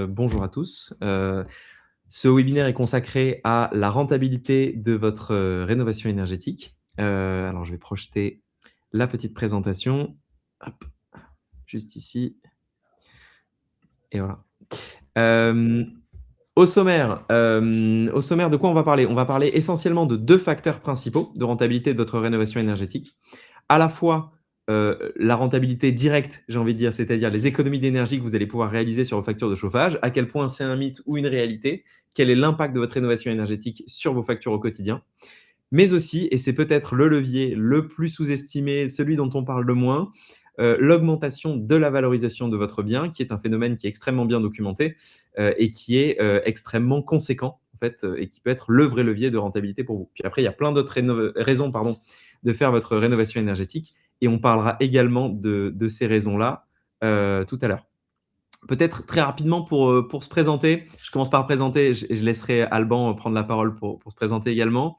Bonjour à tous. Ce webinaire est consacré à la rentabilité de votre rénovation énergétique. Alors, je vais projeter la petite présentation. Hop, juste ici. Et voilà. Euh, au sommaire, de quoi on va parler? On va parler essentiellement de deux facteurs principaux de rentabilité de votre rénovation énergétique. À la fois la rentabilité directe, j'ai envie de dire, c'est-à-dire les économies d'énergie que vous allez pouvoir réaliser sur vos factures de chauffage, à quel point c'est un mythe ou une réalité, quel est l'impact de votre rénovation énergétique sur vos factures au quotidien, mais aussi, et c'est peut-être le levier le plus sous-estimé, celui dont on parle le moins, l'augmentation de la valorisation de votre bien, qui est un phénomène qui est extrêmement bien documenté et qui est extrêmement conséquent, en fait, et qui peut être le vrai levier de rentabilité pour vous. Puis après, il y a plein d'autres raisons de faire votre rénovation énergétique, et on parlera également de ces raisons-là tout à l'heure. Peut-être très rapidement pour se présenter, je commence par présenter, je laisserai Alban prendre la parole pour se présenter également.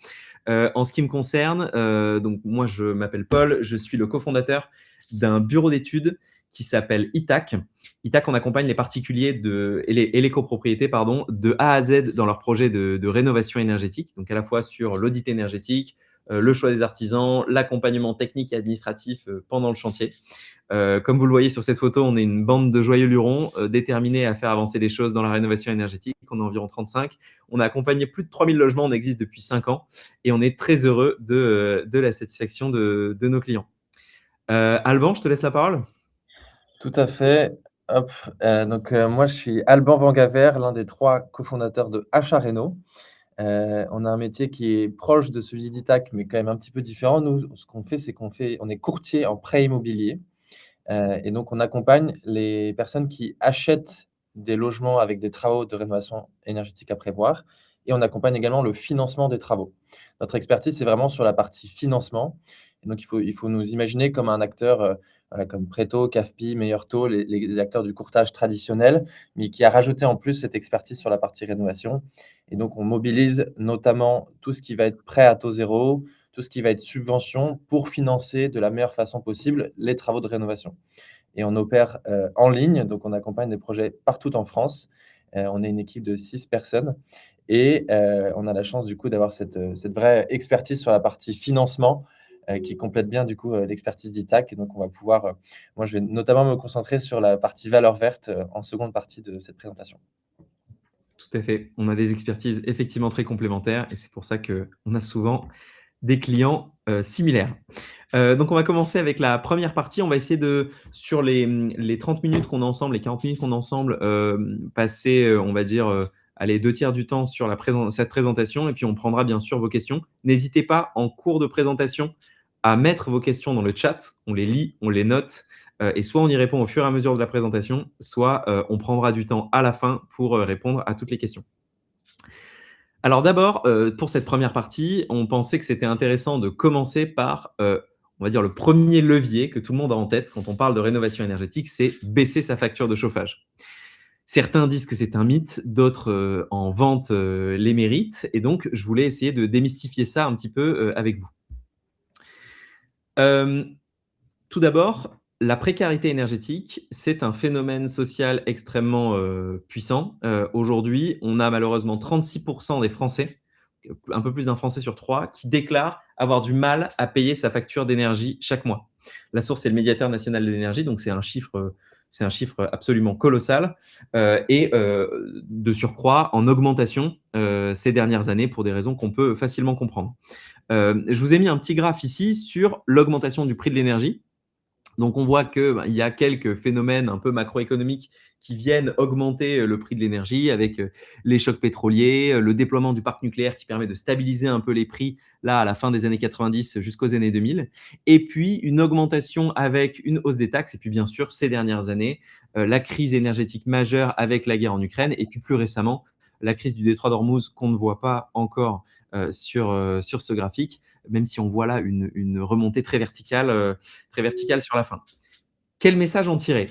En ce qui me concerne, donc moi je m'appelle Paul, je suis le cofondateur d'un bureau d'études qui s'appelle ITAC. ITAC, on accompagne les particuliers et les copropriétés de A à Z dans leur projet de rénovation énergétique, donc à la fois sur l'audit énergétique, le choix des artisans, l'accompagnement technique et administratif pendant le chantier. Comme vous le voyez sur cette photo, on est une bande de joyeux lurons déterminés à faire avancer les choses dans la rénovation énergétique. On est environ 35. On a accompagné plus de 3000 logements, on existe depuis 5 ans et on est très heureux de la satisfaction de nos clients. Alban, je te laisse la parole. Tout à fait. Hop, moi, je suis Alban Vangaver, l'un des 3 cofondateurs de Achat Réno. On a un métier qui est proche de celui d'Itac, mais quand même un petit peu différent. Nous, ce qu'on fait, on est courtier en prêt immobilier, et donc on accompagne les personnes qui achètent des logements avec des travaux de rénovation énergétique à prévoir, et on accompagne également le financement des travaux. Notre expertise, c'est vraiment sur la partie financement, et donc il faut nous imaginer comme un acteur, voilà, comme Preto, CAFPI, Meilleur Taux, les acteurs du courtage traditionnel, mais qui a rajouté en plus cette expertise sur la partie rénovation. Et donc on mobilise notamment tout ce qui va être prêt à taux zéro, tout ce qui va être subvention pour financer de la meilleure façon possible les travaux de rénovation. Et on opère en ligne, donc on accompagne des projets partout en France. On est une équipe de 6 personnes et on a la chance du coup d'avoir cette vraie expertise sur la partie financement qui complète bien du coup l'expertise d'ITAC. Et donc on va pouvoir, moi je vais notamment me concentrer sur la partie valeur verte en seconde partie de cette présentation. Tout à fait. On a des expertises effectivement très complémentaires et c'est pour ça qu'on a souvent des clients similaires. Donc, on va commencer avec la première partie. On va essayer sur les 30 minutes qu'on a ensemble, les 40 minutes qu'on a ensemble, passer, on va dire, allez, 2 tiers du temps sur cette présentation et puis on prendra bien sûr vos questions. N'hésitez pas en cours de présentation à mettre vos questions dans le chat. On les lit, on les note et soit on y répond au fur et à mesure de la présentation, soit on prendra du temps à la fin pour répondre à toutes les questions. Alors d'abord, pour cette première partie, on pensait que c'était intéressant de commencer par, on va dire, le premier levier que tout le monde a en tête quand on parle de rénovation énergétique, c'est baisser sa facture de chauffage. Certains disent que c'est un mythe, d'autres en vantent les mérites, et donc je voulais essayer de démystifier ça un petit peu avec vous. Tout d'abord, la précarité énergétique, c'est un phénomène social extrêmement puissant. Aujourd'hui, on a malheureusement 36% des Français, un peu plus d'un Français sur 3, qui déclarent avoir du mal à payer sa facture d'énergie chaque mois. La source, c'est le médiateur national de l'énergie, donc c'est un chiffre absolument colossal et de surcroît en augmentation ces dernières années pour des raisons qu'on peut facilement comprendre. Je vous ai mis un petit graphe ici sur l'augmentation du prix de l'énergie. Donc, on voit qu'il y a quelques phénomènes un peu macroéconomiques qui viennent augmenter le prix de l'énergie avec les chocs pétroliers, le déploiement du parc nucléaire qui permet de stabiliser un peu les prix là à la fin des années 90 jusqu'aux années 2000. Et puis, une augmentation avec une hausse des taxes. Et puis, bien sûr, ces dernières années, la crise énergétique majeure avec la guerre en Ukraine. Et puis, plus récemment, la crise du détroit d'Ormuz qu'on ne voit pas encore sur ce graphique, même si on voit là une remontée très verticale sur la fin. Quel message en tirer?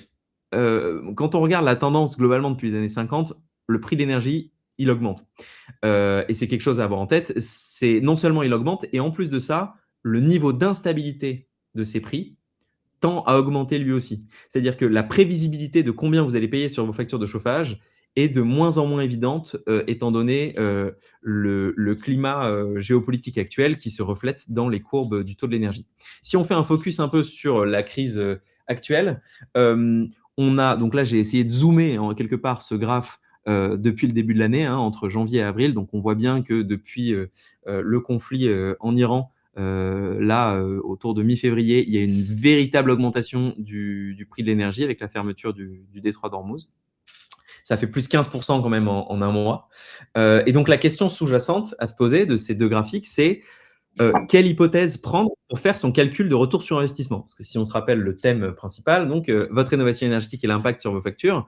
Quand on regarde la tendance globalement depuis les années 50, le prix de l'énergie, il augmente. Et c'est quelque chose à avoir en tête. C'est non seulement il augmente, et en plus de ça, le niveau d'instabilité de ces prix tend à augmenter lui aussi. C'est-à-dire que la prévisibilité de combien vous allez payer sur vos factures de chauffage est de moins en moins évidente, étant donné le climat géopolitique actuel qui se reflète dans les courbes du taux de l'énergie. Si on fait un focus un peu sur la crise actuelle, on a, donc là j'ai essayé de zoomer en quelque part ce graphe depuis le début de l'année, hein, entre janvier et avril. Donc on voit bien que depuis le conflit en Iran, là, autour de mi-février, il y a une véritable augmentation du prix de l'énergie avec la fermeture du détroit d'Ormuz. Ça fait plus 15% quand même en un mois. Et donc la question sous-jacente à se poser de ces deux graphiques, c'est quelle hypothèse prendre pour faire son calcul de retour sur investissement? Parce que si on se rappelle le thème principal, donc votre rénovation énergétique et l'impact sur vos factures,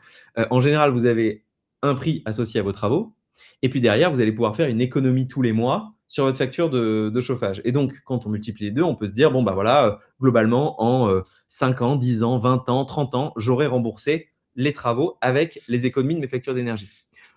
en général, vous avez un prix associé à vos travaux, et puis derrière, vous allez pouvoir faire une économie tous les mois sur votre facture de chauffage. Et donc, quand on multiplie les deux, on peut se dire, bon, bah voilà, globalement, en 5 ans, 10 ans, 20 ans, 30 ans, j'aurai remboursé les travaux avec les économies de mes factures d'énergie.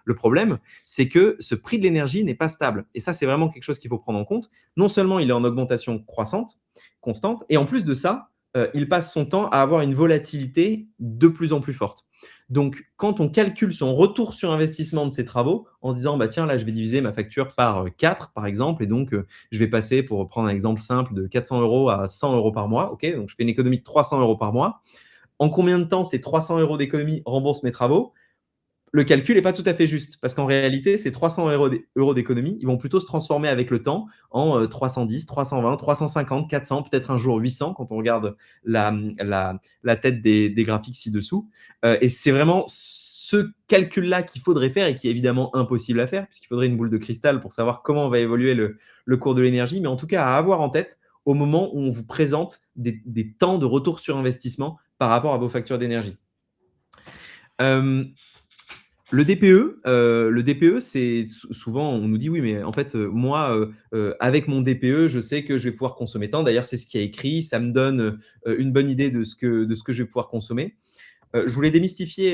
Le problème, c'est que ce prix de l'énergie n'est pas stable. Et ça, c'est vraiment quelque chose qu'il faut prendre en compte. Non seulement il est en augmentation croissante, constante, et en plus de ça, il passe son temps à avoir une volatilité de plus en plus forte. Donc, quand on calcule son retour sur investissement de ses travaux, en se disant, bah tiens, là, je vais diviser ma facture par 4, par exemple, et donc je vais passer, pour prendre un exemple simple, de 400 € à 100 € par mois. Ok, donc je fais une économie de 300 € par mois. En combien de temps ces 300 € d'économie remboursent mes travaux? Le calcul n'est pas tout à fait juste, parce qu'en réalité, ces 300 € d'économie, ils vont plutôt se transformer avec le temps en 310, 320, 350, 400, peut-être un jour 800, quand on regarde la tête des graphiques ci-dessous. Et c'est vraiment ce calcul-là qu'il faudrait faire et qui est évidemment impossible à faire, puisqu'il faudrait une boule de cristal pour savoir comment va évoluer le cours de l'énergie, mais en tout cas à avoir en tête au moment où on vous présente des temps de retour sur investissement par rapport à vos factures d'énergie. Le DPE, c'est souvent, on nous dit oui, mais en fait, moi, avec mon DPE, je sais que je vais pouvoir consommer tant. D'ailleurs, c'est ce qui est écrit. Ça me donne une bonne idée de ce que je vais pouvoir consommer. Je voulais démystifier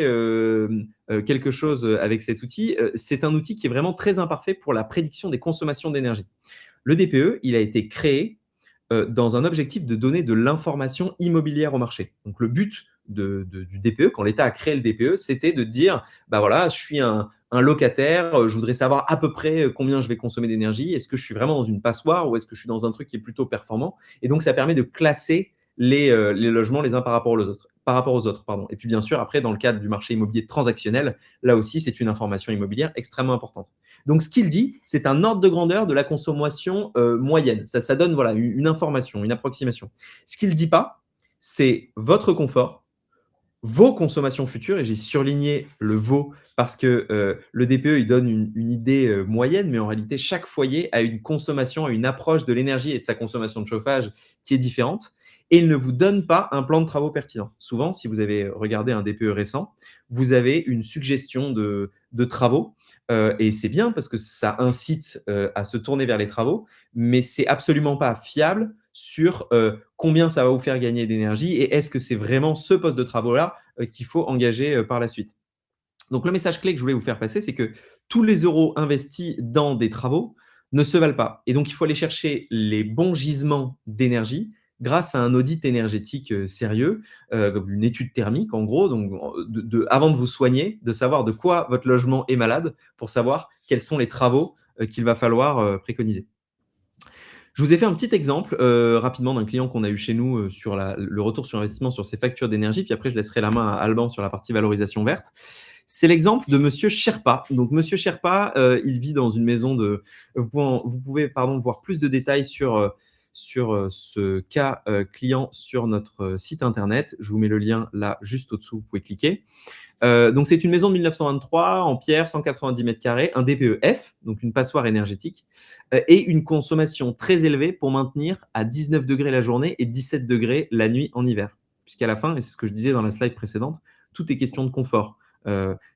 quelque chose avec cet outil. C'est un outil qui est vraiment très imparfait pour la prédiction des consommations d'énergie. Le DPE, il a été créé dans un objectif de donner de l'information immobilière au marché. Donc le but du DPE, quand l'État a créé le DPE, c'était de dire, bah voilà, je suis un locataire, je voudrais savoir à peu près combien je vais consommer d'énergie, est-ce que je suis vraiment dans une passoire ou est-ce que je suis dans un truc qui est plutôt performant? Et donc ça permet de classer les logements les uns par rapport aux autres. Pardon. Et puis bien sûr, après, dans le cadre du marché immobilier transactionnel, là aussi, c'est une information immobilière extrêmement importante. Donc, ce qu'il dit, c'est un ordre de grandeur de la consommation moyenne. Ça donne voilà, une information, une approximation. Ce qu'il ne dit pas, c'est votre confort, vos consommations futures, et j'ai surligné le vos parce que le DPE, il donne une idée moyenne, mais en réalité, chaque foyer a une consommation, a une approche de l'énergie et de sa consommation de chauffage qui est différente. Et il ne vous donne pas un plan de travaux pertinent. Souvent, si vous avez regardé un DPE récent, vous avez une suggestion de travaux. Et c'est bien parce que ça incite à se tourner vers les travaux, mais c'est absolument pas fiable sur combien ça va vous faire gagner d'énergie et est-ce que c'est vraiment ce poste de travaux-là qu'il faut engager par la suite. Donc le message clé que je voulais vous faire passer, c'est que tous les euros investis dans des travaux ne se valent pas. Et donc il faut aller chercher les bons gisements d'énergie grâce à un audit énergétique sérieux, une étude thermique en gros, donc avant de vous soigner, de savoir de quoi votre logement est malade pour savoir quels sont les travaux qu'il va falloir préconiser. Je vous ai fait un petit exemple rapidement d'un client qu'on a eu chez nous sur le retour sur investissement sur ses factures d'énergie. Puis après, je laisserai la main à Alban sur la partie valorisation verte. C'est l'exemple de Monsieur Sherpa. Donc, Monsieur Sherpa, il vit dans une maison de. Vous pouvez voir plus de détails sur ce cas client sur notre site internet. Je vous mets le lien là juste au-dessous. Vous pouvez cliquer. Donc, c'est une maison de 1923 en pierre, 190 mètres carrés, un DPE F, donc une passoire énergétique, et une consommation très élevée pour maintenir à 19 degrés la journée et 17 degrés la nuit en hiver. Puisqu'à la fin, et c'est ce que je disais dans la slide précédente, tout est question de confort.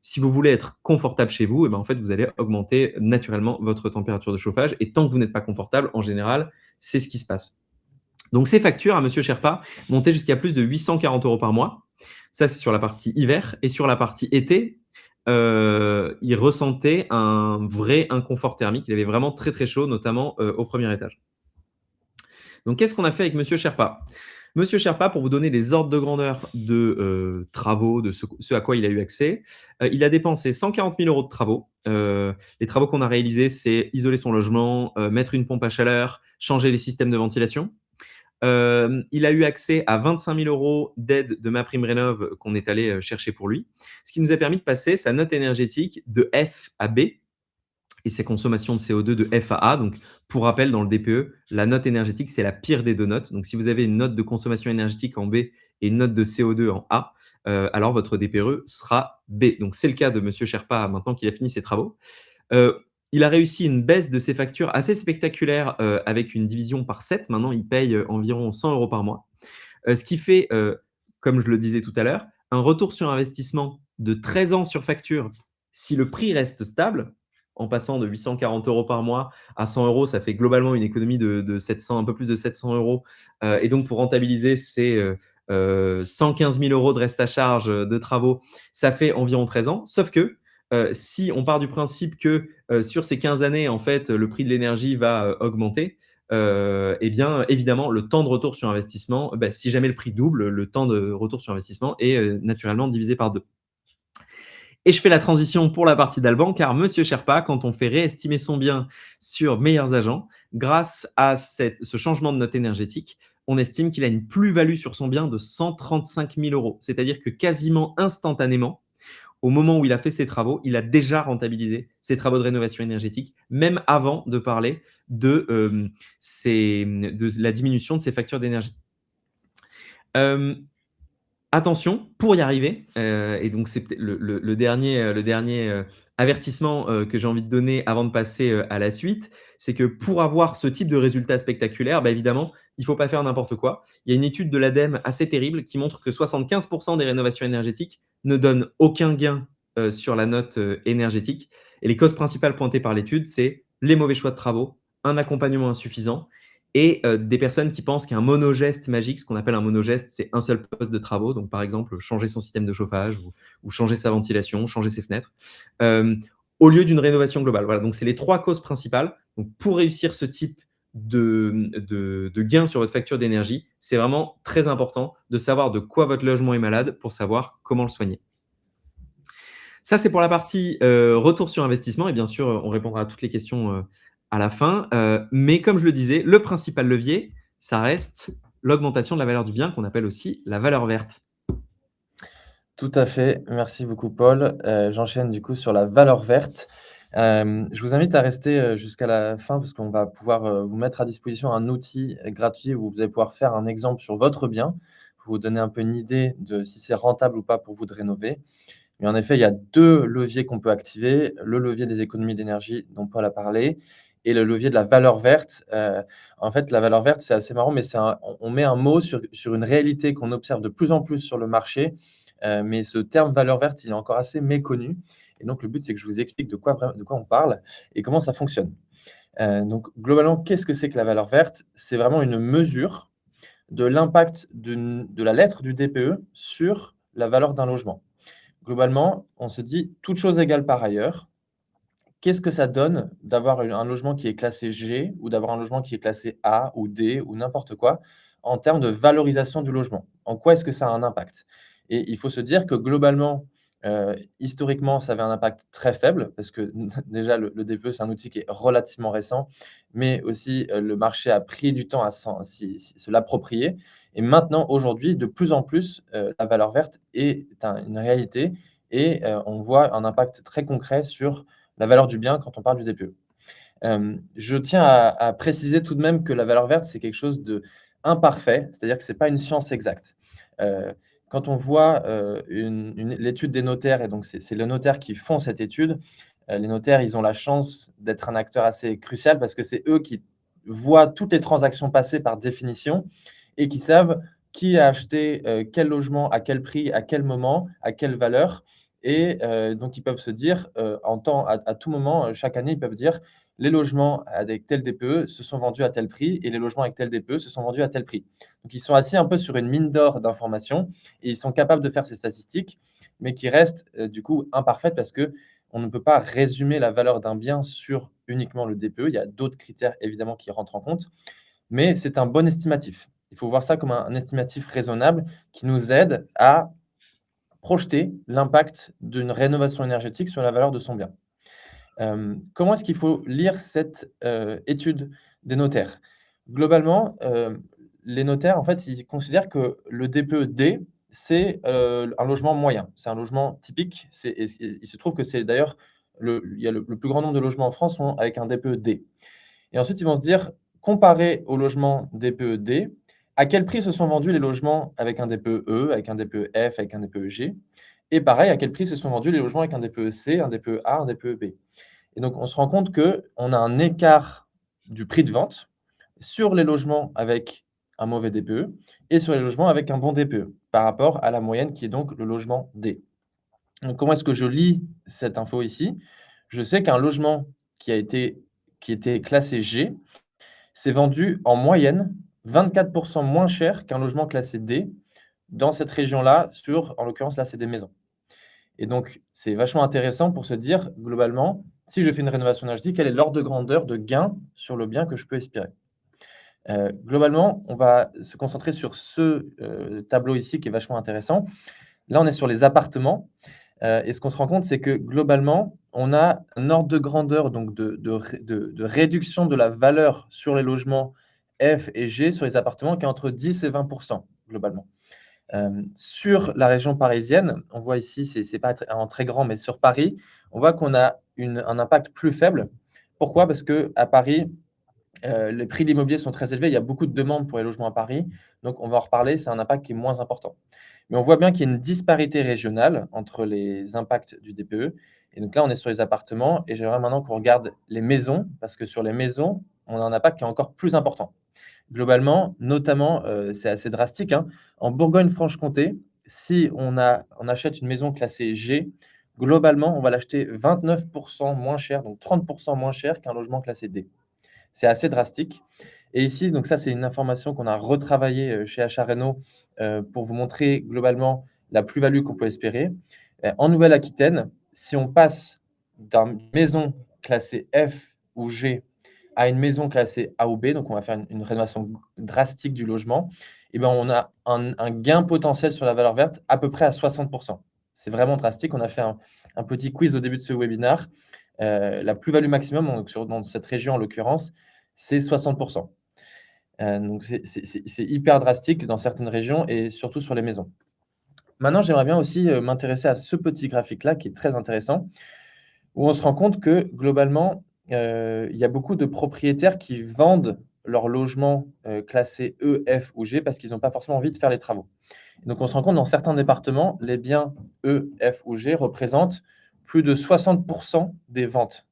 Si vous voulez être confortable chez vous, et ben en fait, vous allez augmenter naturellement votre température de chauffage. Et tant que vous n'êtes pas confortable, en général, c'est ce qui se passe. Donc, ces factures à Monsieur Sherpa montaient jusqu'à plus de 840 € par mois. Ça, c'est sur la partie hiver. Et sur la partie été, il ressentait un vrai inconfort thermique. Il avait vraiment très, très chaud, notamment au premier étage. Donc, qu'est-ce qu'on a fait avec Monsieur Sherpa? Monsieur Sherpa, pour vous donner les ordres de grandeur de travaux, de ce à quoi il a eu accès, il a dépensé 140 000 € de travaux. Les travaux qu'on a réalisés, c'est isoler son logement, mettre une pompe à chaleur, changer les systèmes de ventilation. Il a eu accès à 25 000 € d'aide de MaPrimeRénov' qu'on est allé chercher pour lui, ce qui nous a permis de passer sa note énergétique de F à B et ses consommations de CO2 de F à A. Donc, pour rappel, dans le DPE, la note énergétique, c'est la pire des deux notes. Donc, si vous avez une note de consommation énergétique en B et une note de CO2 en A, alors votre DPE sera B. Donc, c'est le cas de Monsieur Sherpa maintenant qu'il a fini ses travaux. Il a réussi une baisse de ses factures assez spectaculaire avec une division par 7. Maintenant, il paye environ 100 € par mois. Ce qui fait, comme je le disais tout à l'heure, un retour sur investissement de 13 ans sur facture si le prix reste stable, en passant de 840 € par mois à 100 €, ça fait globalement une économie de 700, un peu plus de 700 €. Et donc, pour rentabiliser ces 115 000 € de reste à charge de travaux, ça fait environ 13 ans. Sauf que si on part du principe que sur ces 15 années, en fait, le prix de l'énergie va augmenter, eh bien, évidemment, le temps de retour sur investissement, si jamais le prix double, le temps de retour sur investissement est naturellement divisé par 2. Et je fais la transition pour la partie d'Alban, car Monsieur Sherpa, quand on fait réestimer son bien sur Meilleurs Agents, grâce à ce changement de note énergétique, on estime qu'il a une plus-value sur son bien de 135 000 €. C'est-à-dire que quasiment instantanément, au moment où il a fait ses travaux, il a déjà rentabilisé ses travaux de rénovation énergétique, même avant de parler de la diminution de ses factures d'énergie. Euh, Attention, pour y arriver, et donc c'est peut-être le dernier avertissement que j'ai envie de donner avant de passer à la suite, c'est que pour avoir ce type de résultat spectaculaire, évidemment, il ne faut pas faire n'importe quoi. Il y a une étude de l'ADEME assez terrible qui montre que 75% des rénovations énergétiques ne donnent aucun gain sur la note énergétique. Et les causes principales pointées par l'étude, c'est les mauvais choix de travaux, un accompagnement insuffisant et des personnes qui pensent qu'un monogeste magique, ce qu'on appelle un monogeste, c'est un seul poste de travaux. Donc, par exemple, changer son système de chauffage ou changer sa ventilation, changer ses fenêtres, euh, au lieu d'une rénovation globale. Voilà, donc c'est les 3 causes principales. Donc, pour réussir ce type de gain sur votre facture d'énergie, c'est vraiment très important de savoir de quoi votre logement est malade pour savoir comment le soigner. Ça, c'est pour la partie retour sur investissement. Et bien sûr, on répondra à toutes les questions à la fin. Mais comme je le disais, le principal levier, ça reste l'augmentation de la valeur du bien, qu'on appelle aussi la valeur verte. Tout à fait, merci beaucoup Paul. J'enchaîne du coup sur la valeur verte. Je vous invite à rester, jusqu'à la fin parce qu'on va pouvoir, vous mettre à disposition un outil gratuit où vous allez pouvoir faire un exemple sur votre bien, pour vous donner un peu une idée de si c'est rentable ou pas pour vous de rénover. Mais en effet, il y a 2 leviers qu'on peut activer, le levier des économies d'énergie dont Paul a parlé et le levier de la valeur verte. En fait, la valeur verte, c'est assez marrant, mais c'est on met un mot sur une réalité qu'on observe de plus en plus sur le marché, mais ce terme valeur verte, il est encore assez méconnu et donc le but, c'est que je vous explique de quoi on parle et comment ça fonctionne. Donc globalement, qu'est-ce que c'est que la valeur verte? C'est vraiment une mesure de l'impact de la lettre du DPE sur la valeur d'un logement. Globalement, on se dit, toutes choses égales par ailleurs, qu'est-ce que ça donne d'avoir un logement qui est classé G ou d'avoir un logement qui est classé A ou D ou n'importe quoi en termes de valorisation du logement? En quoi est-ce que ça a un impact? Et il faut se dire que globalement, historiquement, ça avait un impact très faible parce que déjà le DPE, c'est un outil qui est relativement récent, mais aussi, le marché a pris du temps à se l'approprier et maintenant, aujourd'hui, de plus en plus, la valeur verte est une réalité et on voit un impact très concret sur la valeur du bien quand on parle du DPE. Je tiens à préciser tout de même que la valeur verte, c'est quelque chose d'imparfait, c'est-à-dire que ce n'est pas une science exacte. Heu, Quand on voit, l'étude des notaires et donc c'est les notaires qui font cette étude, les notaires, ils ont la chance d'être un acteur assez crucial parce que c'est eux qui voient toutes les transactions passer par définition et qui savent qui a acheté, quel logement, à quel prix, à quel moment, à quelle valeur et donc ils peuvent se dire, à tout moment, chaque année, ils peuvent dire: «Les logements avec tel DPE se sont vendus à tel prix et les logements avec tel DPE se sont vendus à tel prix». Donc ils sont assis un peu sur une mine d'or d'informations et ils sont capables de faire ces statistiques, mais qui restent, du coup imparfaites parce qu'on ne peut pas résumer la valeur d'un bien sur uniquement le DPE. Il y a d'autres critères évidemment qui rentrent en compte, mais c'est un bon estimatif. Il faut voir ça comme un estimatif raisonnable qui nous aide à projeter l'impact d'une rénovation énergétique sur la valeur de son bien. Comment est-ce qu'il faut lire cette, étude des notaires? Globalement, les notaires, en fait, ils considèrent que le DPE-D, c'est, un logement moyen. C'est un logement typique. Il se trouve que c'est d'ailleurs il y a le plus grand nombre de logements en France sont avec un DPE-D. Et ensuite, ils vont se dire, comparé aux logements DPE-D, à quel prix se sont vendus les logements avec un DPE-E, avec un DPE-F, avec un DPE-G? Et pareil, à quel prix se sont vendus les logements avec un DPE-C, un DPE-A, un DPE-B? Et donc, on se rend compte qu'on a un écart du prix de vente sur les logements avec un mauvais DPE et sur les logements avec un bon DPE, par rapport à la moyenne qui est donc le logement D. Donc, comment est-ce que je lis cette info ici? Je sais qu'un logement qui était classé G s'est vendu en moyenne 24 moins cher qu'un logement classé D dans cette région-là, en l'occurrence, là, c'est des maisons. Et donc, c'est vachement intéressant pour se dire, globalement, si je fais une rénovation énergétique, quel est l'ordre de grandeur de gain sur le bien que je peux espérer? Globalement, on va se concentrer sur ce, tableau ici qui est vachement intéressant. Là, on est sur les appartements, et ce qu'on se rend compte, c'est que globalement, on a un ordre de grandeur donc de réduction de la valeur sur les logements F et G sur les appartements qui est entre 10 et 20 globalement. Sur la région parisienne, on voit ici, c'est pas en très grand, mais sur Paris, on voit qu'on a un impact plus faible. Pourquoi? Parce qu'à Paris, les prix de l'immobilier sont très élevés. Il y a beaucoup de demandes pour les logements à Paris. Donc, on va en reparler. C'est un impact qui est moins important. Mais on voit bien qu'il y a une disparité régionale entre les impacts du DPE. Et donc là, on est sur les appartements. Et j'aimerais maintenant qu'on regarde les maisons, parce que sur les maisons, on a un impact qui est encore plus important. Globalement, notamment, c'est assez drastique, hein. En Bourgogne-Franche-Comté, si on achète une maison classée G, globalement, on va l'acheter 29 moins cher, donc 30 moins cher qu'un logement classé D. C'est assez drastique. Et ici, donc ça, c'est une information qu'on a retravaillée, chez Achat Rénov', pour vous montrer globalement la plus-value qu'on peut espérer. En Nouvelle-Aquitaine, si on passe d'une maison classée F ou G à une maison classée A ou B, donc on va faire une rénovation drastique du logement, et ben, on a un gain potentiel sur la valeur verte à peu près à 60. C'est vraiment drastique. On a fait un petit quiz au début de ce webinaire. La plus-value maximum, donc dans cette région en l'occurrence, c'est 60. Donc c'est hyper drastique dans certaines régions et surtout sur les maisons. Maintenant, j'aimerais bien aussi, m'intéresser à ce petit graphique-là qui est très intéressant, où on se rend compte que globalement, il y a beaucoup de propriétaires qui vendent leur logement, classé E, F ou G parce qu'ils n'ont pas forcément envie de faire les travaux. Donc on se rend compte dans certains départements, les biens E, F ou G représentent plus de 60 des ventes.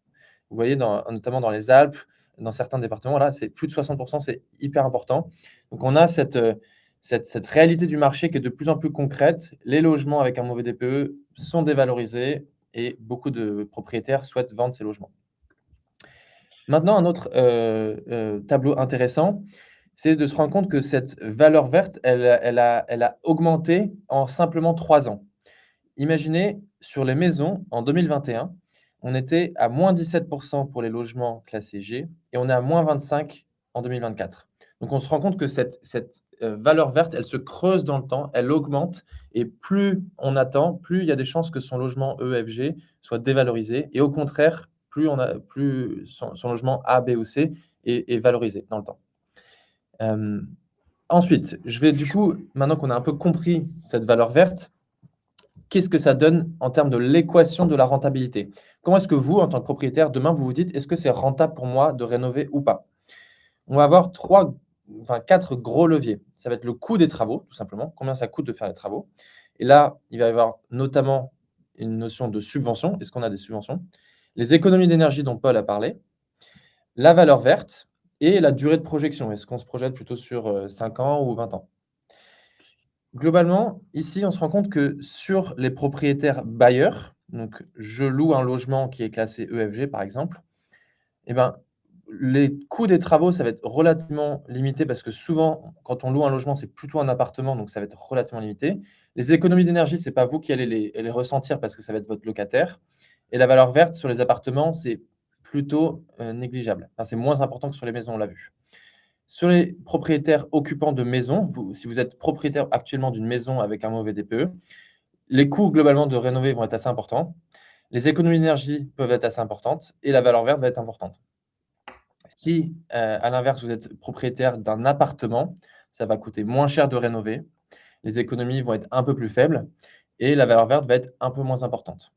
Vous voyez, notamment dans les Alpes, dans certains départements, là, c'est plus de 60 c'est hyper important. Donc on a cette réalité du marché qui est de plus en plus concrète. Les logements avec un mauvais DPE sont dévalorisés et beaucoup de propriétaires souhaitent vendre ces logements. Maintenant, un autre, tableau intéressant, c'est de se rendre compte que cette valeur verte, elle a augmenté en simplement 3 ans. Imaginez, sur les maisons, en 2021, on était à -17 pour les logements classés G et on est à -25 en 2024. Donc on se rend compte que cette valeur verte, elle se creuse dans le temps, elle augmente et plus on attend, plus il y a des chances que son logement EFG soit dévalorisé et au contraire, plus son logement A, B ou C est valorisé dans le temps. Ensuite, je vais du coup, maintenant qu'on a un peu compris cette valeur verte, qu'est-ce que ça donne en termes de l'équation de la rentabilité? Comment est-ce que vous, en tant que propriétaire, demain, vous vous dites: «Est-ce que c'est rentable pour moi de rénover ou pas?» On va avoir 4 gros leviers. Ça va être le coût des travaux, tout simplement, combien ça coûte de faire les travaux. Et là, il va y avoir notamment une notion de subvention. Est-ce qu'on a des subventions? Les économies d'énergie dont Paul a parlé, la valeur verte et la durée de projection. Est-ce qu'on se projette plutôt sur 5 ans ou 20 ans? Globalement, ici, on se rend compte que sur les propriétaires bailleurs, donc je loue un logement qui est classé EFG, par exemple, eh ben, les coûts des travaux, ça va être relativement limité parce que souvent, quand on loue un logement, c'est plutôt un appartement, donc ça va être relativement limité. Les économies d'énergie, c'est pas vous qui allez les ressentir parce que ça va être votre locataire. Et la valeur verte sur les appartements, c'est plutôt négligeable. Enfin, c'est moins important que sur les maisons, on l'a vu. Sur les propriétaires occupants de maisons, si vous êtes propriétaire actuellement d'une maison avec un mauvais DPE, les coûts globalement de rénover vont être assez importants. Les économies d'énergie peuvent être assez importantes et la valeur verte va être importante. Si, à l'inverse, vous êtes propriétaire d'un appartement, ça va coûter moins cher de rénover, les économies vont être un peu plus faibles et la valeur verte va être un peu moins importante.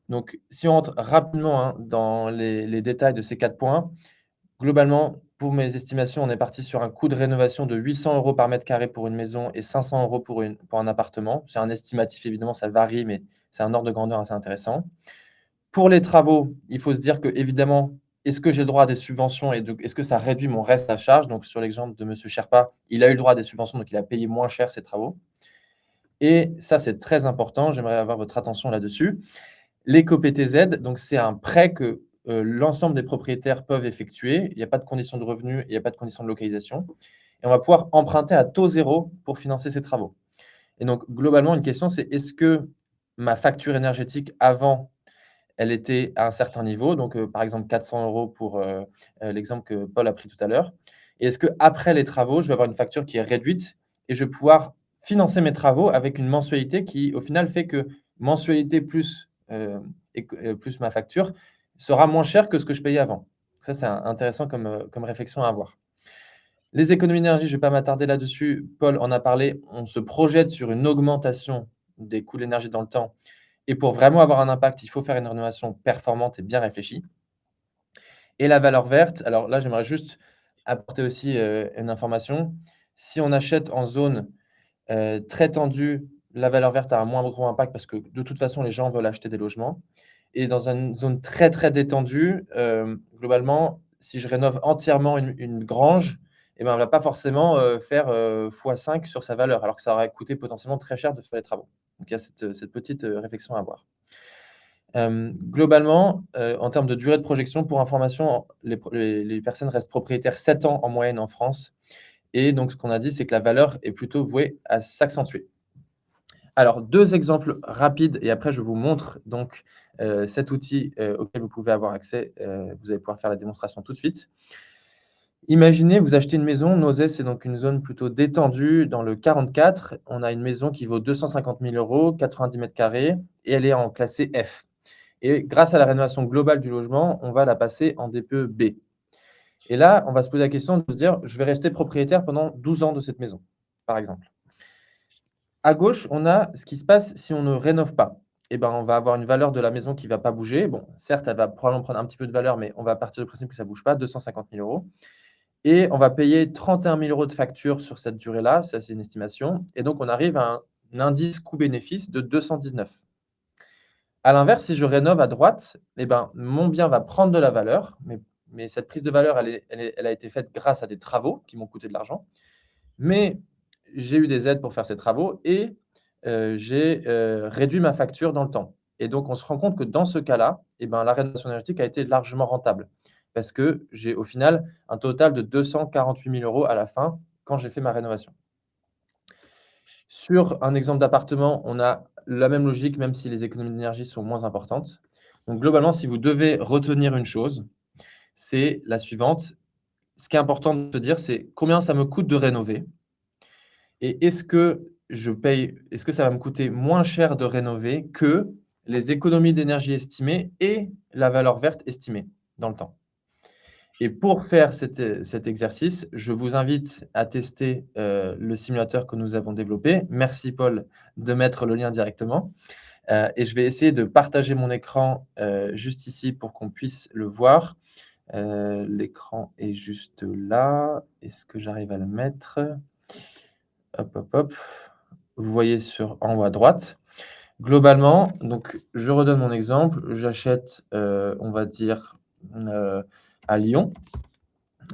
Donc, si on rentre rapidement, hein, dans les détails de ces 4 points, globalement, pour mes estimations, on est parti sur un coût de rénovation de 800 € par mètre carré pour une maison et 500 € pour un appartement. C'est un estimatif, évidemment, ça varie, mais c'est un ordre de grandeur assez intéressant. Pour les travaux, il faut se dire qu'évidemment, est-ce que j'ai le droit à des subventions et est-ce que ça réduit mon reste à charge? Donc sur l'exemple de monsieur Sherpa, il a eu le droit à des subventions, donc il a payé moins cher ses travaux et ça, c'est très important, j'aimerais avoir votre attention là-dessus. L'éco-PTZ, donc c'est un prêt que, l'ensemble des propriétaires peuvent effectuer. Il n'y a pas de condition de revenu, il n'y a pas de condition de localisation et on va pouvoir emprunter à taux zéro pour financer ces travaux et donc globalement, une question, c'est est-ce que ma facture énergétique avant elle était à un certain niveau, donc par exemple 400 € pour, l'exemple que Paul a pris tout à l'heure. Et est-ce qu'après les travaux, je vais avoir une facture qui est réduite et je vais pouvoir financer mes travaux avec une mensualité qui, au final, fait que mensualité plus, plus ma facture sera moins chère que ce que je payais avant. Ça, c'est intéressant comme réflexion à avoir. Les économies d'énergie, je ne vais pas m'attarder là-dessus. Paul en a parlé. On se projette sur une augmentation des coûts de l'énergie dans le temps et pour vraiment avoir un impact, il faut faire une rénovation performante et bien réfléchie. Et la valeur verte, alors là, j'aimerais juste apporter aussi, une information. Si on achète en zone, très tendue, la valeur verte a un moins gros impact parce que de toute façon, les gens veulent acheter des logements et dans une zone très, très détendue, globalement, si je rénove entièrement une grange et ben, on va pas forcément, faire, x5 sur sa valeur, alors que ça aurait coûté potentiellement très cher de faire les travaux. Donc il y a cette petite, réflexion à avoir. Globalement, en termes de durée de projection, pour information, les personnes restent propriétaires 7 ans en moyenne en France et donc ce qu'on a dit, c'est que la valeur est plutôt vouée à s'accentuer. Alors 2 exemples rapides et après je vous montre donc, cet outil, auquel vous pouvez avoir accès, vous allez pouvoir faire la démonstration tout de suite. Imaginez, vous achetez une maison, Nozay, c'est donc une zone plutôt détendue dans le 44. On a une maison qui vaut 250 000 €, 90 mètres carrés et elle est en classé F. Et grâce à la rénovation globale du logement, on va la passer en DPE B. Et là, on va se poser la question de se dire: «Je vais rester propriétaire pendant 12 ans de cette maison», par exemple. À gauche, on a ce qui se passe si on ne rénove pas. Et ben, on va avoir une valeur de la maison qui ne va pas bouger. Bon, certes, elle va probablement prendre un petit peu de valeur, mais on va partir du principe que ça ne bouge pas, 250 000 € et on va payer 31 000 € de facture sur cette durée-là, ça, c'est une estimation et donc on arrive à un indice coût-bénéfice de 219. À l'inverse, si je rénove à droite, eh ben, mon bien va prendre de la valeur, mais cette prise de valeur, elle a été faite grâce à des travaux qui m'ont coûté de l'argent. Mais j'ai eu des aides pour faire ces travaux et j'ai, réduit ma facture dans le temps. Et donc on se rend compte que dans ce cas-là, eh ben, la rénovation énergétique a été largement rentable. Parce que j'ai au final un total de 248 000 € à la fin, quand j'ai fait ma rénovation. Sur un exemple d'appartement, on a la même logique, même si les économies d'énergie sont moins importantes. Donc globalement, si vous devez retenir une chose, c'est la suivante. Ce qui est important de se dire, c'est combien ça me coûte de rénover et est-ce que ça va me coûter moins cher de rénover que les économies d'énergie estimées et la valeur verte estimée dans le temps? Et pour faire cet exercice, je vous invite à tester, le simulateur que nous avons développé. Merci Paul de mettre le lien directement, et je vais essayer de partager mon écran, juste ici pour qu'on puisse le voir. L'écran est juste là. Est-ce que j'arrive à le mettre? Hop, hop, hop. Vous voyez en haut à droite. Globalement, donc je redonne mon exemple. J'achète, on va dire, à Lyon.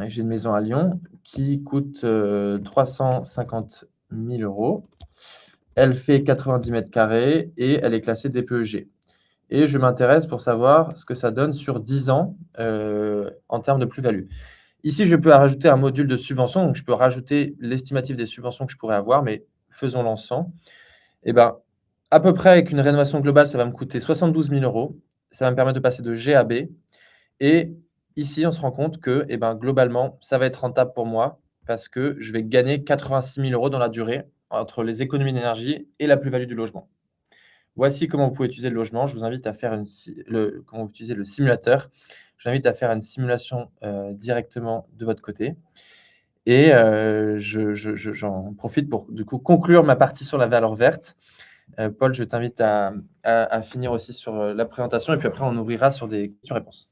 J'ai une maison à Lyon qui coûte, 350 000 €. Elle fait 90 mètres carrés et elle est classée DPEG et je m'intéresse pour savoir ce que ça donne sur 10 ans, en termes de plus-value. Ici, je peux rajouter un module de subvention, donc je peux rajouter l'estimatif des subventions que je pourrais avoir, mais faisons-le ensemble. Et ben, à peu près avec une rénovation globale, ça va me coûter 72 000 €. Ça va me permettre de passer de G à B et ici, on se rend compte que, eh ben, globalement, ça va être rentable pour moi parce que je vais gagner 86 000 € dans la durée entre les économies d'énergie et la plus-value du logement. Voici comment vous pouvez utiliser le logement. Je vous invite à faire comment utiliser le simulateur. Je vous invite à faire une simulation directement de votre côté. Et j'en profite pour du coup conclure ma partie sur la valeur verte. Paul, je t'invite à finir aussi sur la présentation et puis après on ouvrira sur des questions-réponses.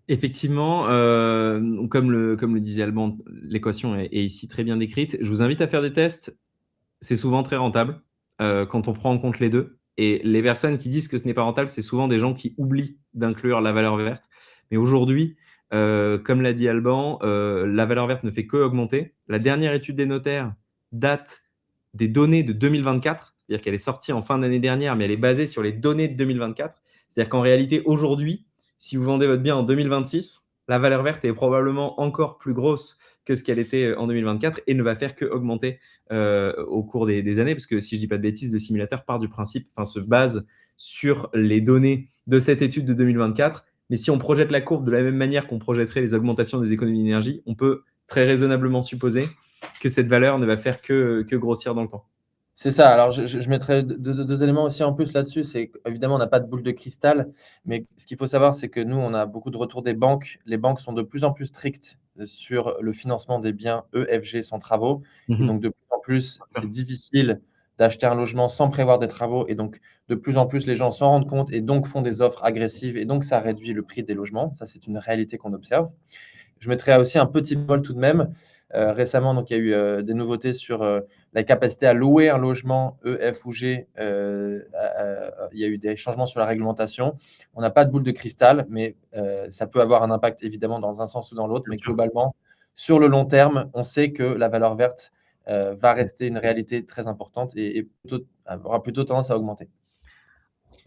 Effectivement, comme le disait Alban, l'équation est ici très bien décrite. Je vous invite à faire des tests. C'est souvent très rentable quand on prend en compte les deux. Et les personnes qui disent que ce n'est pas rentable, c'est souvent des gens qui oublient d'inclure la valeur verte. Mais aujourd'hui, comme l'a dit Alban, la valeur verte ne fait que augmenter. La dernière étude des notaires date des données de 2024, c'est-à-dire qu'elle est sortie en fin d'année dernière, mais elle est basée sur les données de 2024. C'est-à-dire qu'en réalité, aujourd'hui, si vous vendez votre bien en 2026, la valeur verte est probablement encore plus grosse que ce qu'elle était en 2024 et ne va faire que augmenter au cours des années, parce que si je ne dis pas de bêtises, le simulateur part du principe, se base sur les données de cette étude de 2024. Mais si on projette la courbe de la même manière qu'on projetterait les augmentations des économies d'énergie, on peut très raisonnablement supposer que cette valeur ne va faire que grossir dans le temps. C'est ça. Alors, je mettrais deux éléments aussi en plus là-dessus. C'est qu'évidemment, on n'a pas de boule de cristal, mais ce qu'il faut savoir, c'est que nous, on a beaucoup de retours des banques. Les banques sont de plus en plus strictes sur le financement des biens EFG sans travaux. Et Mhm. donc, de plus en plus, c'est difficile d'acheter un logement sans prévoir des travaux. Et donc, de plus en plus, les gens s'en rendent compte et donc font des offres agressives. Et donc, ça réduit le prix des logements. Ça, c'est une réalité qu'on observe. Je mettrais aussi un petit bémol tout de même. Récemment, donc, il y a eu des nouveautés sur la capacité à louer un logement E, F ou G. Il y a eu des changements sur la réglementation. On n'a pas de boule de cristal, mais ça peut avoir un impact évidemment dans un sens ou dans l'autre. Bien Mais sûr. globalement, sur le long terme, on sait que la valeur verte va C'est- rester une réalité très importante et aura plutôt tendance à augmenter.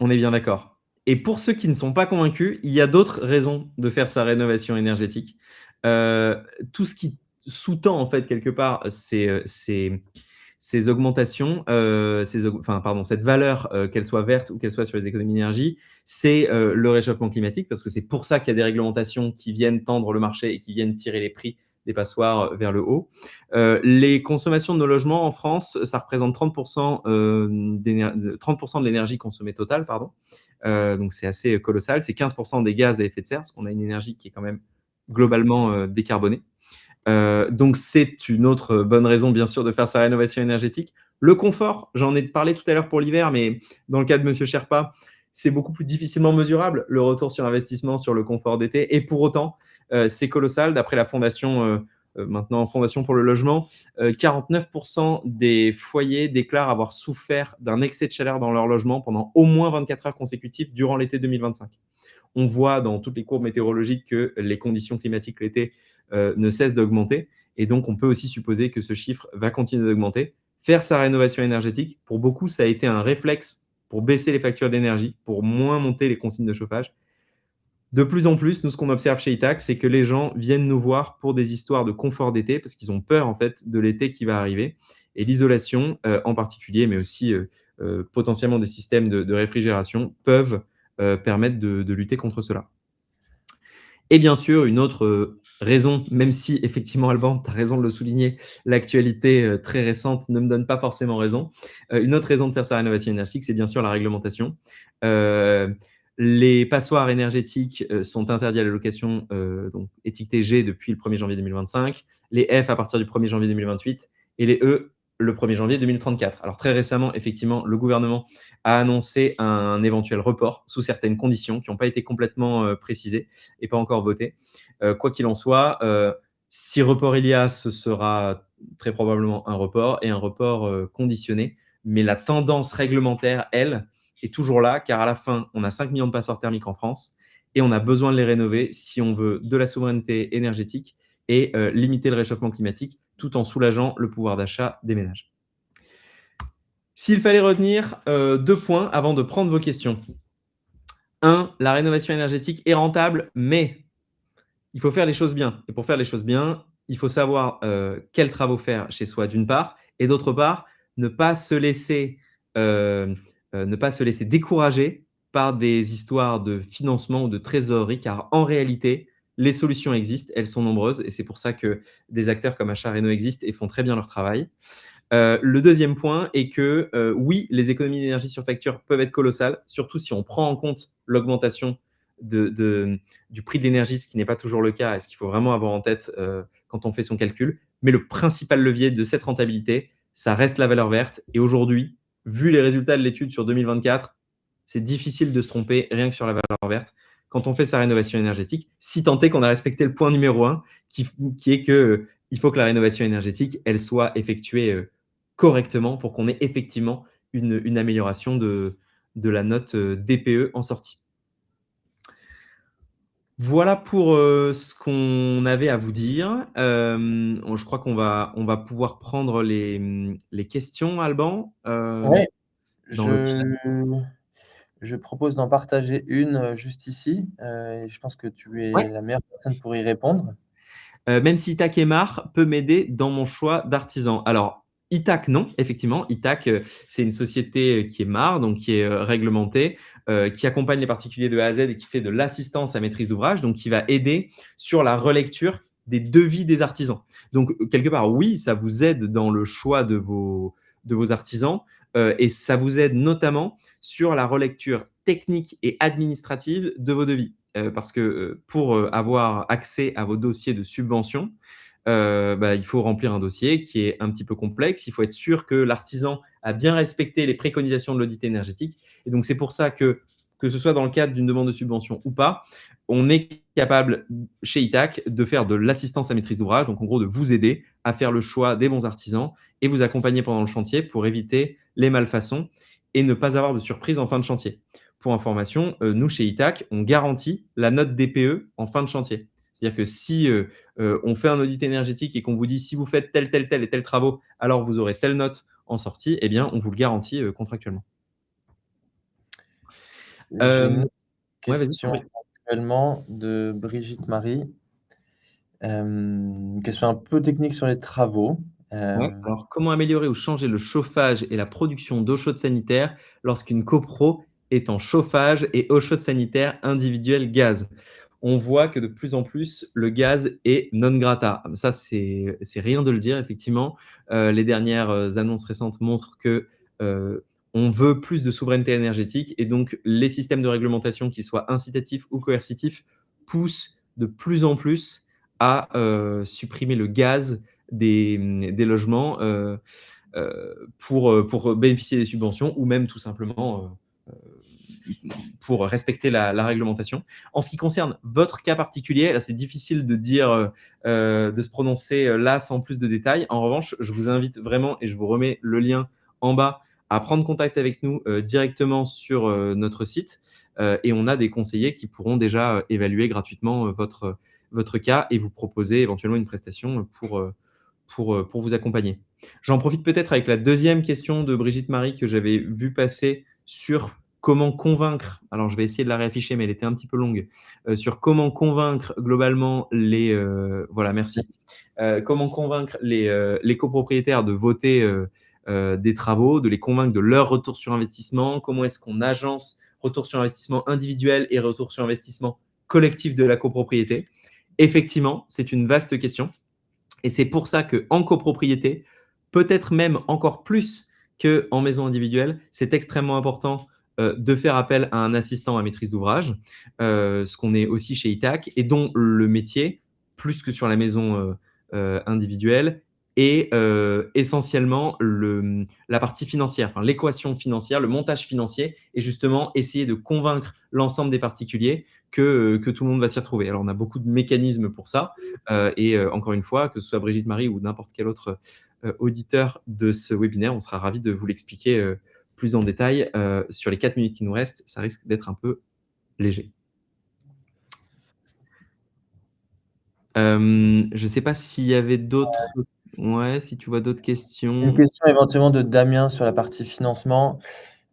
On est bien d'accord. Et pour ceux qui ne sont pas convaincus, il y a d'autres raisons de faire sa rénovation énergétique. Tout ce qui sous-tend en fait quelque part ces augmentations, cette valeur, qu'elle soit verte ou qu'elle soit sur les économies d'énergie, c'est le réchauffement climatique, parce que c'est pour ça qu'il y a des réglementations qui viennent tendre le marché et qui viennent tirer les prix des passoires vers le haut. Les consommations de nos logements en France, ça représente 30%, 30% de l'énergie consommée totale, pardon. Donc c'est assez colossal. C'est 15% des gaz à effet de serre, parce qu'on a une énergie qui est quand même globalement décarbonée. Donc c'est une autre bonne raison, bien sûr, de faire sa rénovation énergétique. Le confort, j'en ai parlé tout à l'heure pour l'hiver, mais dans le cas de Monsieur Sherpa, c'est beaucoup plus difficilement mesurable, le retour sur investissement sur le confort d'été. Et pour autant, c'est colossal. D'après la Fondation, maintenant Fondation pour le logement, 49% des foyers déclarent avoir souffert d'un excès de chaleur dans leur logement pendant au moins 24 heures consécutives durant l'été 2025. On voit dans toutes les courbes météorologiques que les conditions climatiques l'été ne cessent d'augmenter. Et donc, on peut aussi supposer que ce chiffre va continuer d'augmenter. Faire sa rénovation énergétique, pour beaucoup, ça a été un réflexe pour baisser les factures d'énergie, pour moins monter les consignes de chauffage. De plus en plus, nous, ce qu'on observe chez Itac, c'est que les gens viennent nous voir pour des histoires de confort d'été, parce qu'ils ont peur, en fait, de l'été qui va arriver. Et l'isolation, en particulier, mais aussi potentiellement des systèmes de réfrigération, peuvent permettre de lutter contre cela. Et bien sûr, une autre raison, même si effectivement, Alban, tu as raison de le souligner, l'actualité très récente ne me donne pas forcément raison. Une autre raison de faire sa rénovation énergétique, c'est bien sûr la réglementation. Les passoires énergétiques sont interdits à la location, donc étiquetés G depuis le 1er janvier 2025, les F à partir du 1er janvier 2028 et les E le 1er janvier 2034. Alors très récemment, effectivement, le gouvernement a annoncé un éventuel report sous certaines conditions qui n'ont pas été complètement précisées et pas encore votées. Quoi qu'il en soit, si report il y a, ce sera très probablement un report et un report conditionné. Mais la tendance réglementaire, elle, est toujours là, car à la fin, on a 5 millions de passoires thermiques en France et on a besoin de les rénover si on veut de la souveraineté énergétique et limiter le réchauffement climatique tout en soulageant le pouvoir d'achat des ménages. S'il fallait retenir 2 points avant de prendre vos questions. 1, la rénovation énergétique est rentable, mais il faut faire les choses bien. Et pour faire les choses bien, il faut savoir quels travaux faire chez soi, d'une part, et d'autre part, ne pas se laisser décourager par des histoires de financement ou de trésorerie, car en réalité, les solutions existent, elles sont nombreuses et c'est pour ça que des acteurs comme Achat Reno existent et font très bien leur travail. Le deuxième point est que oui, les économies d'énergie sur facture peuvent être colossales, surtout si on prend en compte l'augmentation du prix de l'énergie, ce qui n'est pas toujours le cas et ce qu'il faut vraiment avoir en tête quand on fait son calcul. Mais le principal levier de cette rentabilité, ça reste la valeur verte. Et aujourd'hui, vu les résultats de l'étude sur 2024, c'est difficile de se tromper rien que sur la valeur verte quand on fait sa rénovation énergétique, si tant est qu'on a respecté le point numéro un, qui est que il faut que la rénovation énergétique, elle soit effectuée correctement pour qu'on ait effectivement une amélioration de la note DPE en sortie. Voilà pour ce qu'on avait à vous dire. Je crois qu'on va pouvoir prendre les questions, Alban, Ouais, dans le chat. je propose d'en partager une, juste ici, et je pense que tu Ouais. es la meilleure personne pour y répondre. Même si Itac Mar peut m'aider dans mon choix d'artisan. Alors, Itac, non, effectivement. Itac, c'est une société qui est MAR, donc qui est réglementée, qui accompagne les particuliers de A à Z et qui fait de l'assistance à maîtrise d'ouvrage, donc qui va aider sur la relecture des devis des artisans. Donc, quelque part, oui, ça vous aide dans le choix de vos artisans et ça vous aide notamment sur la relecture technique et administrative de vos devis. Parce que pour avoir accès à vos dossiers de subvention, il faut remplir un dossier qui est un petit peu complexe. Il faut être sûr que l'artisan a bien respecté les préconisations de l'audit énergétique. Et donc, c'est pour ça que ce soit dans le cadre d'une demande de subvention ou pas, on est capable chez ITAC de faire de l'assistance à maîtrise d'ouvrage, donc en gros de vous aider à faire le choix des bons artisans et vous accompagner pendant le chantier pour éviter les malfaçons et ne pas avoir de surprise en fin de chantier. Pour information, nous, chez ITAC, on garantit la note DPE en fin de chantier. C'est-à-dire que si on fait un audit énergétique et qu'on vous dit si vous faites tel, tel, tel et tel travaux, alors vous aurez telle note en sortie, eh bien, on vous le garantit contractuellement. J'ai une autre Ouais, vas-y, je t'en question prie. actuellement de Brigitte Marie. Une question un peu technique sur les travaux. Ouais. Alors, comment améliorer ou changer le chauffage et la production d'eau chaude sanitaire lorsqu'une copro est en chauffage et eau chaude sanitaire individuelle gaz? On voit que de plus en plus, le gaz est non grata. Ça, c'est rien de le dire, effectivement. Les dernières annonces récentes montrent que on veut plus de souveraineté énergétique et donc les systèmes de réglementation, qu'ils soient incitatifs ou coercitifs, poussent de plus en plus à supprimer le gaz des logements pour bénéficier des subventions ou même tout simplement pour respecter la réglementation. En ce qui concerne votre cas particulier, là, c'est difficile de dire, de se prononcer là sans plus de détails. En revanche, je vous invite vraiment, et je vous remets le lien en bas, à prendre contact avec nous directement sur notre site. Et on a des conseillers qui pourront déjà évaluer gratuitement votre cas et vous proposer éventuellement une prestation pour vous accompagner. J'en profite peut-être avec la deuxième question de Brigitte Marie que j'avais vu passer sur comment convaincre, alors je vais essayer de la réafficher, mais elle était un petit peu longue, sur comment convaincre globalement voilà, merci. Comment convaincre les copropriétaires de voter des travaux, de les convaincre de leur retour sur investissement, comment est-ce qu'on agence retour sur investissement individuel et retour sur investissement collectif de la copropriété. Effectivement, c'est une vaste question. Et c'est pour ça qu'en copropriété, peut-être même encore plus qu'en maison individuelle, c'est extrêmement important de faire appel à un assistant à maîtrise d'ouvrage, ce qu'on est aussi chez ITAC, et dont le métier, plus que sur la maison individuelle, est essentiellement la partie financière, enfin l'équation financière, le montage financier, et justement essayer de convaincre l'ensemble des particuliers que tout le monde va s'y retrouver. Alors on a beaucoup de mécanismes pour ça, et encore une fois, que ce soit Brigitte Marie ou n'importe quel autre auditeur de ce webinaire, on sera ravi de vous l'expliquer plus en détail. Sur les 4 minutes qui nous restent, ça risque d'être un peu léger. Je ne sais pas s'il y avait d'autres. Ouais, si tu vois d'autres Une questions. question éventuellement de Damien sur la partie financement.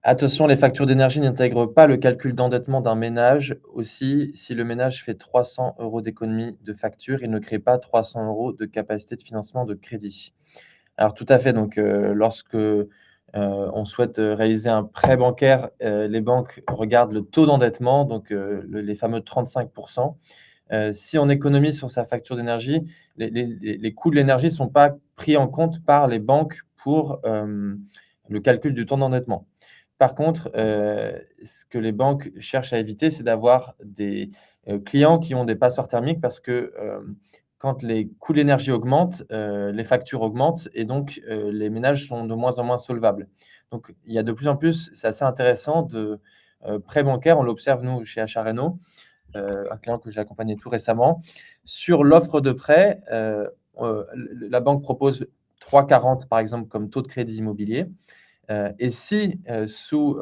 Attention, les factures d'énergie n'intègrent pas le calcul d'endettement d'un ménage. Aussi, si le ménage fait 300 € d'économie de facture, il ne crée pas 300 € de capacité de financement de crédit. Alors tout à fait, donc lorsque on souhaite, réaliser un prêt bancaire, les banques regardent le taux d'endettement, donc les fameux 35. Si on économise sur sa facture d'énergie, les coûts de l'énergie ne sont pas pris en compte par les banques pour, le calcul du taux d'endettement. Par contre, ce que les banques cherchent à éviter, c'est d'avoir des, clients qui ont des passoires thermiques parce que, quand les coûts de l'énergie augmentent, les factures augmentent et donc, les ménages sont de moins en moins solvables. Donc il y a de plus en plus, c'est assez intéressant de, prêts bancaires, on l'observe nous chez Achat Reno, un client que j'ai accompagné tout récemment. Sur l'offre de prêt, la banque propose 3,40 par exemple comme taux de crédit immobilier. Et si, sous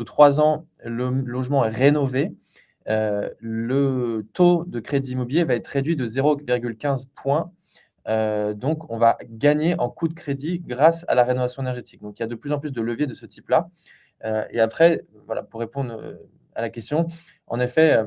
3 ans, le logement est rénové, le taux de crédit immobilier va être réduit de 0,15 points. Donc on va gagner en coût de crédit grâce à la rénovation énergétique. Donc il y a de plus en plus de leviers de ce type-là. Et après, voilà, pour répondre, à la question, en effet,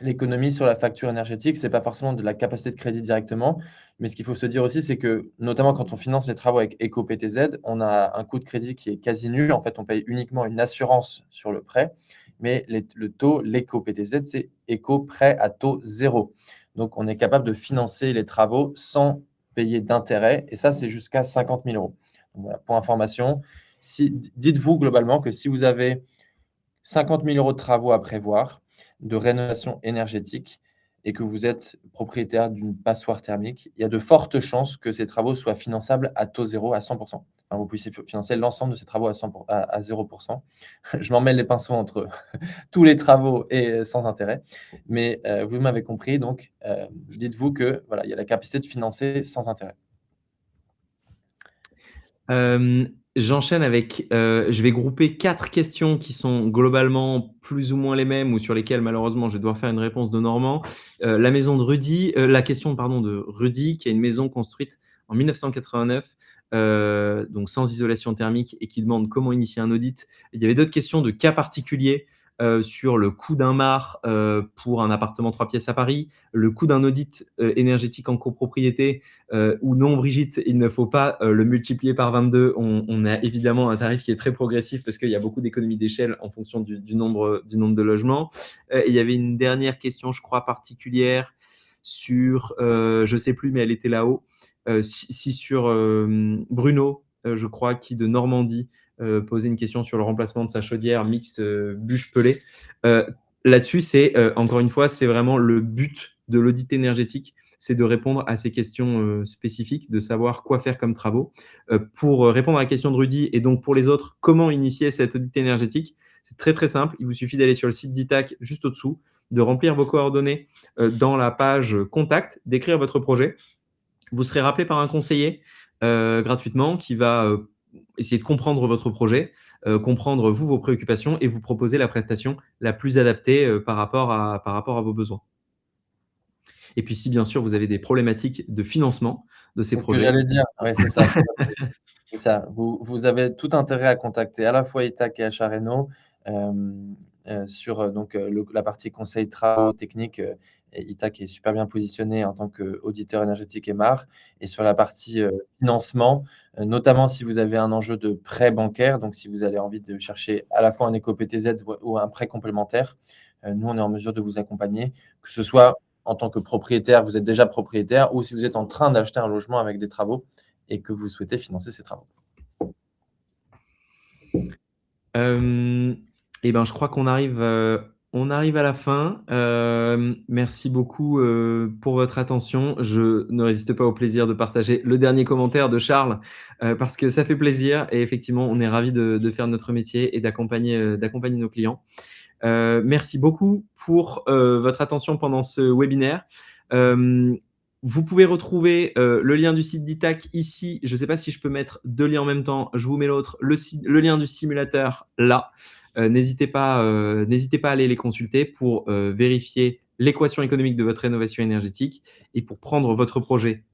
l'économie sur la facture énergétique, c'est pas forcément de la capacité de crédit directement, mais ce qu'il faut se dire aussi, c'est que, notamment quand on finance les travaux avec Éco-PTZ, on a un coût de crédit qui est quasi nul. En fait, on paye uniquement une assurance sur le prêt, mais le taux, l'Éco-PTZ, c'est éco-prêt à taux zéro. Donc on est capable de financer les travaux sans payer d'intérêt et ça, c'est jusqu'à 50 000 €. Donc voilà, pour information, dites-vous globalement que si vous avez 50 000 € de travaux à prévoir, de rénovation énergétique et que vous êtes propriétaire d'une passoire thermique, il y a de fortes chances que ces travaux soient finançables à taux zéro, à 100. Enfin, vous puissiez financer l'ensemble de ces travaux à 100 à 0. Je m'en mêle les pinceaux entre tous les travaux et sans intérêt, mais vous m'avez compris, donc dites-vous que, voilà, il y a la capacité de financer sans intérêt. J'enchaîne avec, je vais grouper 4 questions qui sont globalement plus ou moins les mêmes ou sur lesquelles malheureusement je vais devoir faire une réponse de Normand. La maison de Rudy, la question pardon de Rudy qui a une maison construite en 1989, donc sans isolation thermique et qui demande comment initier un audit. Il y avait d'autres questions de cas particuliers, sur le coût d'un MAR, pour un appartement 3 pièces à Paris, le coût d'un audit, énergétique en copropriété, ou non, Brigitte, il ne faut pas le multiplier par 22. On a évidemment un tarif qui est très progressif parce qu'il y a beaucoup d'économies d'échelle en fonction du nombre de logements. Et il y avait une dernière question, je crois, particulière sur, je ne sais plus, mais elle était là-haut, si sur Bruno, je crois, qui de Normandie posait une question sur le remplacement de sa chaudière mixte bûche-pelée. Là-dessus, c'est encore une fois, c'est vraiment le but de l'audit énergétique, c'est de répondre à ces questions spécifiques, de savoir quoi faire comme travaux. Pour répondre à la question de Rudy et donc pour les autres, comment initier cet audit énergétique? C'est très très simple. Il vous suffit d'aller sur le site d'ITAC juste au-dessous, de remplir vos coordonnées dans la page contact, d'écrire votre projet. Vous serez rappelé par un conseiller gratuitement qui va essayer de comprendre votre projet, comprendre vous, vos préoccupations et vous proposer la prestation la plus adaptée par rapport à vos besoins. Et puis si bien sûr vous avez des problématiques de financement de ces C'est ce que projets. j'allais dire. Ouais, c'est ça, tout à fait. C'est ça. Vous avez tout intérêt à contacter à la fois Itac et Achat Reno, sur, donc, la partie conseil travaux techniques, et Itac est super bien positionné en tant qu'auditeur énergétique EMAR et sur la partie, financement, notamment si vous avez un enjeu de prêt bancaire, donc si vous avez envie de chercher à la fois un éco-PTZ ou un prêt complémentaire, nous, on est en mesure de vous accompagner, que ce soit en tant que propriétaire, vous êtes déjà propriétaire ou si vous êtes en train d'acheter un logement avec des travaux et que vous souhaitez financer ces travaux. Et ben, je crois on arrive à la fin. Merci beaucoup pour votre attention. Je ne résiste pas au plaisir de partager le dernier commentaire de Charles parce que ça fait plaisir et effectivement, on est ravis de faire notre métier et d'accompagner nos clients. Merci beaucoup pour votre attention pendant ce webinaire. Vous pouvez retrouver le lien du site d'ITAC ici. Je ne sais pas si je peux mettre 2 liens en même temps. Je vous mets l'autre, le lien du simulateur là. N'hésitez pas à aller les consulter pour vérifier l'équation économique de votre rénovation énergétique et pour prendre votre projet